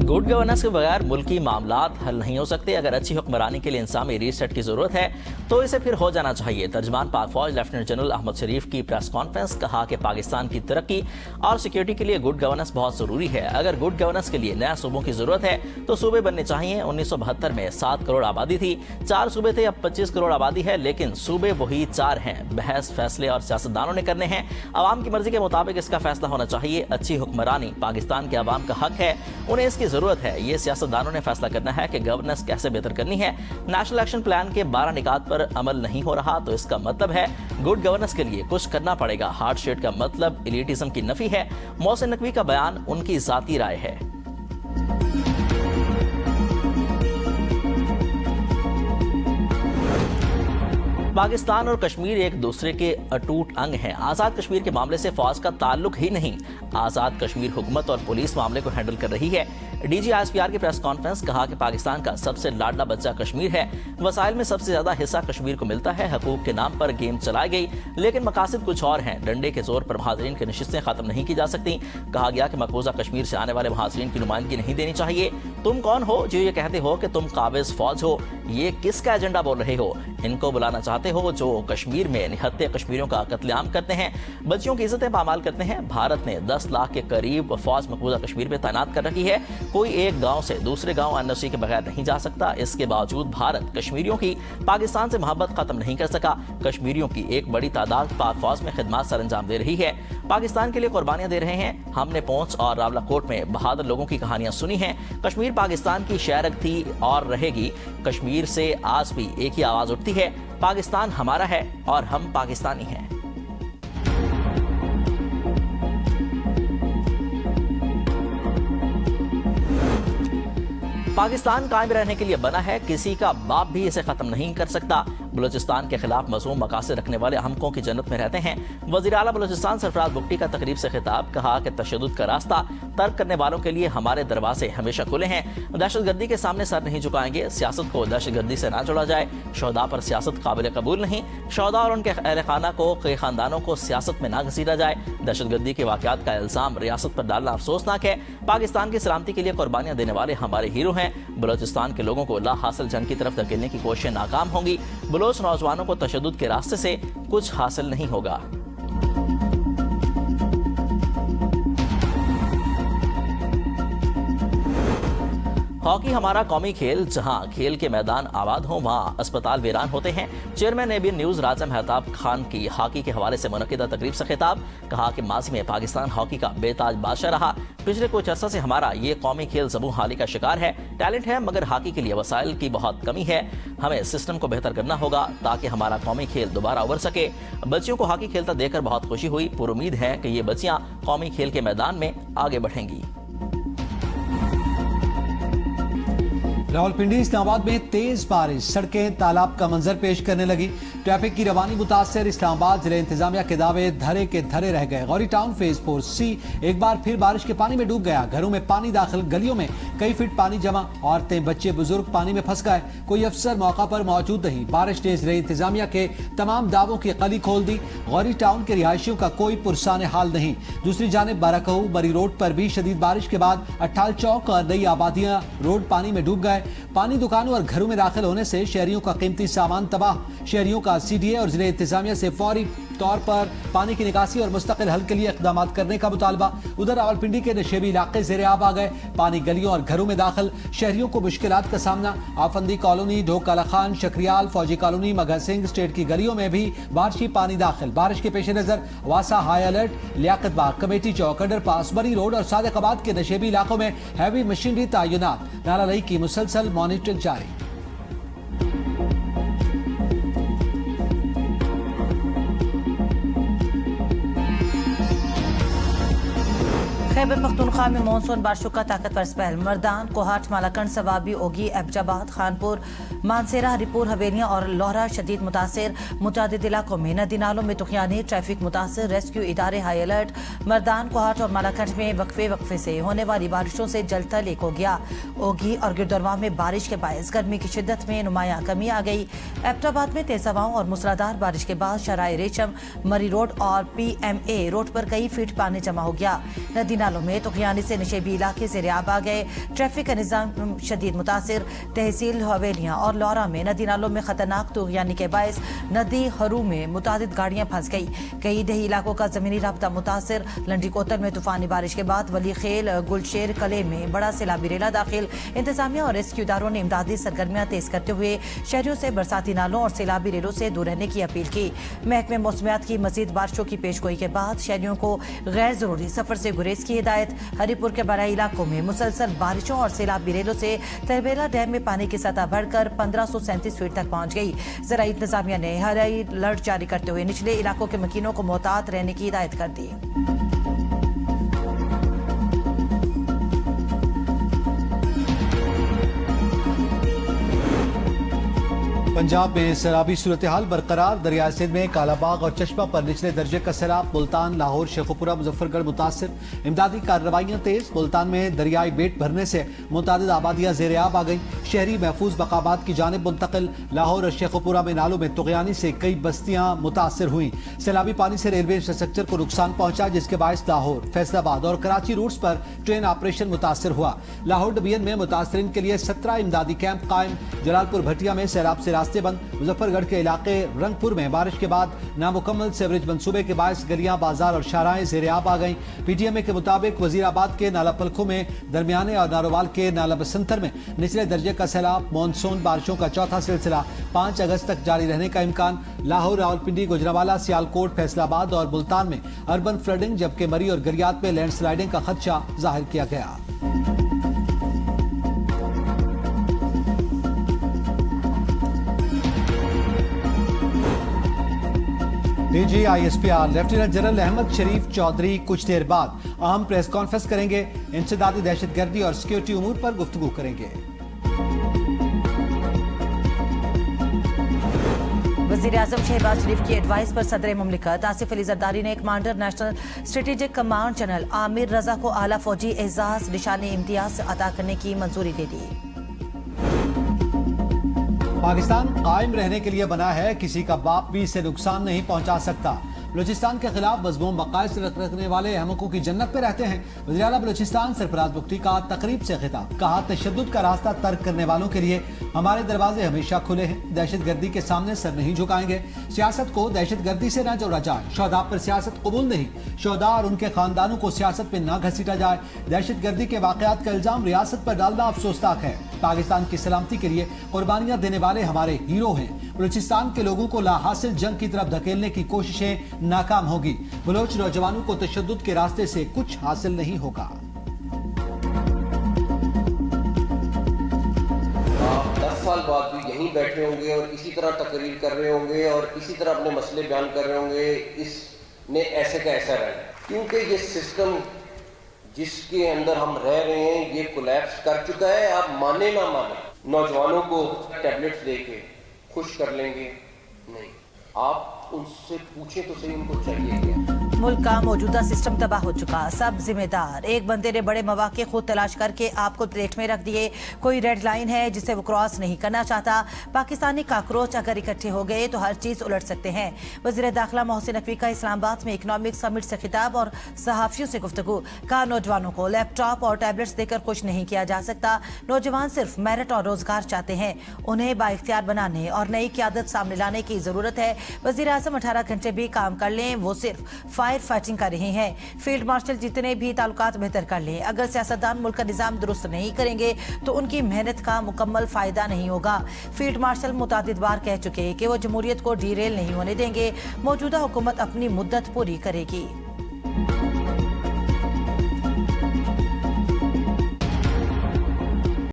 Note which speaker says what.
Speaker 1: Good governance के बगैर मुल्की मामलात हल नहीं हो सकते। अगर अच्छी हुक्मरानी के लिए इंसानी रीसेट की जरूरत है तो इसे फिर हो जाना चाहिए। तर्जमान पाक फौज लेफ्टिनेंट जनरल अहमद शरीफ की प्रेस कॉन्फ्रेंस, कहा कि पाकिस्तान की तरक्की और सिक्योरिटी के लिए गुड गवर्नेंस बहुत जरूरी है। अगर गुड गवर्नेंस के लिए नया सूबों की जरूरत है तो सूबे बनने चाहिए। 1972 में 7 करोड़ आबादी थी, 4 सूबे थे, अब 25 करोड़ आबादी है, लेकिन सूबे वही 4 हैं। बहस फैसले और सियासतदानों ने करने हैं। आवाम की मर्जी के मुताबिक इसका फैसला होना चाहिए। अच्छी हुक्मरानी पाकिस्तान के आवाम का हक है, उन्हें इसकी जरूरत है। ये सियासतदानों ने फैसला करना है कि गवर्नेंस कैसे बेहतर करनी है। नेशनल एक्शन प्लान के 12 निकात पर अमल नहीं हो रहा तो इसका मतलब है गुड गवर्नेंस के लिए कुछ करना पड़ेगा। हार्ड शेड का मतलब इलीटिज्म की नफी है। मोहसिन नकवी का बयान उनकी जाती राय है। पाकिस्तान और कश्मीर एक दूसरे के अटूट अंग हैं। आज़ाद कश्मीर के मामले से फौज का ताल्लुक ही नहीं। आज़ाद कश्मीर हुकूमत और पुलिस मामले को हैंडल कर रही है। डीजी ISPR की प्रेस कॉन्फ्रेंस, कहा कि पाकिस्तान का सबसे लाडला बच्चा कश्मीर है। वसाइल में सबसे ज्यादा हिस्सा कश्मीर को मिलता है। हकूक के नाम पर गेम चलाई गई, लेकिन मकासद कुछ और हैं। डंडे के जोर पर महाजरीन की नशिस्तें खत्म नहीं की जा सकती। कहा गया कि मकबूजा कश्मीर से आने वाले महाजरीन की नुमाइंदगी नहीं देनी चाहिए। तुम कौन हो जो ये कहते हो कि तुम काबिज फौज हो? ये किसका एजेंडा बोल रहे हो? इनको बुलाना चाहते हो जो कश्मीर में निहत्ते कश्मीरियों का कत्लेआम करते हैं, बच्चियों की इज्जतें पामाल करते हैं। भारत ने 10 लाख के करीब फौज मकबूजा कश्मीर में तैनात कर रखी है। कोई एक गांव से दूसरे गांव NOC के बगैर नहीं जा सकता। इसके बावजूद भारत कश्मीरियों की पाकिस्तान से मोहब्बत खत्म नहीं कर सका। कश्मीरियों की एक बड़ी तादाद पाक फौज में खिदमत सर अंजाम दे रही है, पाकिस्तान के लिए कुर्बानियां दे रहे हैं। हमने पोंछ और रावलाकोट में बहादुर लोगों की कहानियां सुनी हैं। कश्मीर पाकिस्तान की शहरक थी और रहेगी। कश्मीर से आज भी एक ही आवाज उठती है, पाकिस्तान हमारा है और हम पाकिस्तानी हैं। पाकिस्तान कायम रहने के लिए बना है, किसी का बाप भी इसे खत्म नहीं कर सकता। बलूचिस्तान के खिलाफ मज़मूम मकासद रखने वाले हमकों की जन्नत में रहते हैं। वज़ीर आला बलूचिस्तान सरफराज बुगटी का तकरीब से खिताब, कहा कि तशद्दुद का रास्ता तर्क करने वालों के लिए हमारे दरवाजे हमेशा खुले हैं। दहशतगर्दी के सामने सर नहीं झुकाएंगे। सियासत को दहशतगर्दी से ना जोड़ा जाए। शोहदा पर सियासत काबिल कबूल नहीं। शोहदा और उनके अहल खाना को, के खानदानों को सियासत में ना घसीटा जाए। दहशतगर्दी के वाक़यात का इल्ज़ाम रियासत पर डालना अफसोसनाक है। पाकिस्तान की सलामती के लिए कुर्बानियां देने वाले हमारे हीरो हैं। बलूचिस्तान के लोगों को ला हासिल जंग की तरफ धकेलने की कोशिशें नाकाम होंगी। बलोच नौजवानों को तशद्दुद के रास्ते से कुछ हासिल नहीं होगा। हॉकी हमारा कौमी खेल। जहां खेल के मैदान आबाद हों वहां अस्पताल वीरान होते हैं। चेयरमैन ABN न्यूज राजा मेहताब खान की हॉकी के हवाले से मुनक्किदा तकरीब से खिताब, कहा कि माजी में पाकिस्तान हॉकी का बेताज बादशाह रहा। पिछले कुछ अर्सा से हमारा ये कौमी खेल ज़बूं हाली का शिकार है। टैलेंट है मगर हॉकी के लिए वसाइल की बहुत कमी है। हमें सिस्टम को बेहतर करना होगा ताकि हमारा कौमी खेल दोबारा उभर सके। बच्चियों को हॉकी खेलता देखकर बहुत खुशी हुई। पुरुमीद है कि ये बच्चियां कौमी खेल के मैदान में आगे बढ़ेंगी।
Speaker 2: रावलपिंडी इस्लामाबाद में तेज बारिश, सड़कें तालाब का मंजर पेश करने लगी। ट्रैफिक की रवानी मुतासर। इस्लामाबाद जिले इंतजामिया के दावे धरे के धरे रह गए। गौरी टाउन फेज 4C एक बार फिर बारिश के पानी में डूब गया। घरों में पानी दाखिल, गलियों में कई फीट पानी जमा। औरतें, बच्चे, बुजुर्ग पानी में फंस गए। कोई अफसर मौका पर मौजूद नहीं। बारिश तेज रही। इंतजामिया के तमाम दावों की कली खोल दी। गौरी टाउन के रिहायशियों का कोई पुरसान हाल नहीं। दूसरी जानिब बाराकहू बरी रोड पर भी शदीद बारिश के बाद अट्ठाल चौक और नई आबादियां रोड पानी में डूब गए। पानी दुकानों और घरों में दाखिल होने से शहरियों का कीमती सामान तबाह। शहरियों का CDA और जिले इंतजामिया से फौरी तौर पर पानी की निकासी और मुस्तकिल हल के लिए इक़दाम करने का मुतालबा। उधर रावलपिंडी के नशेबी इलाके ज़ेरे आब आ गए। पानी गलियों और घरों में दाखिल। शहरियों को मुश्किलात का सामना। आफंदी कॉलोनी, ढोकाला खान, शक्रियाल, फौजी कॉलोनी, मगह सिंह स्टेट की गलियों में भी बारिशी पानी दाखिल। बारिश के पेश नजर वासा हाई अलर्ट। लियाकत बाग, कमेटी चौक, अंडरपास, बरी रोड और सादिकाबाद के नशेबी इलाकों में हैवी मशीनरी तैनात। नालालई की मुसलसल मॉनिटरिंग जारी।
Speaker 3: खैबर पख्तूनख्वा में मानसून बारिशों का ताकतवर स्पेल। मर्दान, कोहाट, मालाकंड, सवाबी, ओगी, एबटाबाद, खानपुर, मानसेरा, हरिपुर, हवेलियां और लोहरा शदीद मुतासर। मुतादिद इलाकों में नदी नालों में तुखियानी, ट्रैफिक मुतासर। रेस्क्यू इदारे हाई अलर्ट। मर्दान, कोहाट और मालाकंड में वक्फे से होने वाली बारिशों से जलथल एक हो गया। ओगी और गिरदरवा में बारिश के बायस गर्मी की शिद्दत में नुमाया कमी आ गई। एबटाबाद में तेज हवाओं और मूसलाधार बारिश के बाद शराय रेशम, मरी रोड और PMA रोड पर कई फीट पानी जमा हो गया। नदी नालों में तुगयानी से निशेबी इलाके ज़ेरे आब आ गए। ट्रैफिक का निज़ाम शदीद मुतासिर। तहसील हवेलियाँ और लौरा में नदी नालों में खतरनाक तुगयानी के बायस नदी हरू में मुतादिद गाड़ियाँ फंस गई। कई दही इलाकों का जमीनी राब्ता मुतासिर। लंडी कोतल में तूफानी बारिश के बाद वली खेल गुलशेर कले में बड़ा सैलाबी रेला दाखिल। इंतजामिया और रेस्क्यू इदारों ने इमदादी सरगर्मियां तेज करते हुए शहरियों से बरसाती नालों और सैलाबी रेलों से दूर रहने की अपील की। महकमे मौसमियात की मजीद बारिशों की पेशगोई के बाद शहरियों को गैर जरूरी सफर से गुरेज की हिदायत। हरिपुर के बराई इलाकों में मुसलसल बारिशों और सैलाबी रेलों से तरबेला डैम में पानी की सतह बढ़कर 1537 फीट तक पहुंच गई। ज़राई इंतजामिया ने हाई अलर्ट जारी करते हुए निचले इलाकों के मकीनों को मोहतात रहने की हिदायत कर दी।
Speaker 2: पंजाब में सैलाबी सूरत हाल बरकरार। दरिया सिंध में कालाबाग और चश्मा पर निचले दर्जे का सैलाब। मुल्तान, लाहौर, शेखुपुरा, मुजफ्फरगढ़ मुतासिर। इमदादी कार्रवाइयां तेज। मुल्तान में दरियाई बेट भरने से मुतादिद आबादियां ज़ेरे आब आ गई। शहरी महफूज मकामात की जानिब मुंतकिल। लाहौर और शेखुपुरा में नालों में तुगयानी से कई बस्तियां मुतासिर हुई। सैलाबी पानी से रेलवे इंफ्रास्ट्रक्चर को नुकसान पहुंचा, जिसके बायस लाहौर, फैसलाबाद और कराची रूट्स पर ट्रेन ऑपरेशन मुतासिर हुआ। लाहौर डिवीजन में मुतासरीन के लिए 17 इमदादी कैंप कायम। जलालपुर भटिया में सैलाब से रास्ते बंद। मुजफ्फरगढ़ के इलाके रंगपुर में बारिश के बाद नामुकम्मल सेवरेज मंसूबे के बायस गलियां, बाजार और शाराएं ज़ेरे आब आ गईं। पीटीएमए के मुताबिक वजीराबाद के नाला पलखों में दरमियाने और नारोवाल के नाला बसंतर में निचले दर्जे का सैलाब। मानसून बारिशों का चौथा सिलसिला 5 अगस्त तक जारी रहने का इम्कान। लाहौर, रावलपिंडी, गुजरावाला, सियालकोट, फैसलाबाद और मुल्तान में अर्बन फ्लडिंग, जबकि मरी और गरियात में लैंडस्लाइडिंग का खदशा जाहिर किया गया। DG ISPR lieutenant general Ahmad Sharif Chaudhry कुछ देर बाद अहम प्रेस कॉन्फ्रेंस करेंगे। इंसदादी दहशतगर्दी और सिक्योरिटी उमूर पर गुफ्तगू करेंगे।
Speaker 3: वज़ीर-ए-आज़म शहबाज शरीफ की एडवाइस पर सदर मुमलिकत आसिफ अली जरदारी ने commander national strategic command general Amir Raza को आला फौजी एजाज निशानी इम्तियाज अता करने की मंजूरी दे दी।
Speaker 2: पाकिस्तान कायम रहने के लिए बना है, किसी का बाप भी इसे नुकसान नहीं पहुंचा सकता। बलूचिस्तान के खिलाफ मज़मूम मकायद रखने वाले अहमकों की जन्नत में रहते हैं। वज़ीर आला बलूचिस्तान सरफराज बुख्ती का तकरीब से खिताब। कहा, तशद्दुद का रास्ता तर्क करने वालों के लिए हमारे दरवाजे हमेशा खुले हैं। दहशतगर्दी के सामने सर नहीं झुकाएंगे। सियासत को दहशतगर्दी से न जोड़ा जाए। शोहदा पर सियासत कबूल नहीं। शोहदा और उनके खानदानों को सियासत में न घसीटा जाए। दहशतगर्दी के वाकयात का इल्जाम रियासत पर डालना अफसोसनाक है। पाकिस्तान की सलामती के लिए कुर्बानियां देने वाले हमारे हीरो हैं। बलूचिस्तान के लोगों को लाहासिल जंग की तरफ धकेलने की कोशिशें नाकाम होगी। बलोच नौजवानों को तशद्दुद के रास्ते से कुछ हासिल नहीं होगा।
Speaker 4: 10 साल बाद भी यहीं बैठे होंगे और इसी तरह तकरीर कर रहे होंगे और इसी तरह अपने मसले बयान कर रहे होंगे। इसने ऐसे का ऐसा रहना, क्योंकि ये सिस्टम जिसके अंदर हम रह रहे हैं ये कोलैप्स कर चुका है। आप माने ना माने, नौजवानों को टैबलेट्स देके खुश कर लेंगे नहीं। आप उनसे पूछे तो सही, उनको चाहिए क्या?
Speaker 3: मुल्क का मौजूदा सिस्टम तबाह हो चुका, सब जिम्मेदार। एक बंदे ने बड़े मौके खुद तलाश करके आपको प्लेट में रख दिए। कोई रेड लाइन है जिसे वो क्रॉस नहीं करना चाहता। पाकिस्तानी काकरोच अगर इकट्ठे हो गए तो हर चीज उलट सकते हैं। वज़ीर दाखिला मोहसिन नकवी का इस्लामाबाद में इकनॉमिक समिट से खिताब और सहाफियों से गुफ्तगू। कहा, नौजवानों को लैपटॉप और टैबलेट्स देकर खुश नहीं किया जा सकता। नौजवान सिर्फ मेरिट और रोजगार चाहते हैं। उन्हें बाइख्तियार बनाने और नई क़यादत सामने लाने की जरूरत है। वज़ीर आज़म 18 घंटे भी काम कर लें, वो सिर्फ फायर फाइटिंग कर रहे हैं। फील्ड मार्शल जितने भी ताल्लुकात बेहतर कर लें, अगर सियासतदान मुल्क का निज़ाम दुरुस्त नहीं करेंगे तो उनकी मेहनत का मुकम्मल फायदा नहीं होगा। फील्ड मार्शल मुतादिद बार कह चुके कि वो जमहूरियत को डीरेल नहीं होने देंगे। मौजूदा हुकूमत अपनी मुद्दत पूरी करेगी।